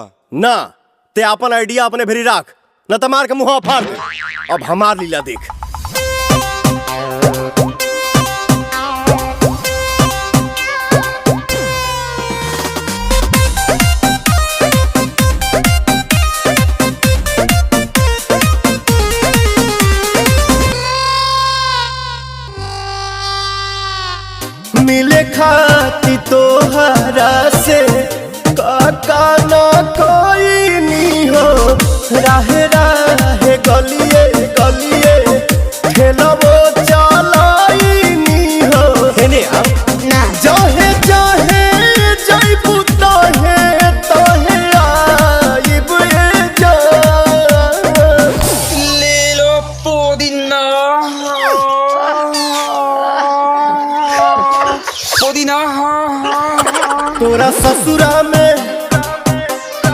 ना ते अपन आइडिया अपने भेरी राख, न त मार के मुंह फाड़ दे। अब हमार लीला देख। मिले खाती तोहरा से काका न कोई नी हो, राहे राहे गलिया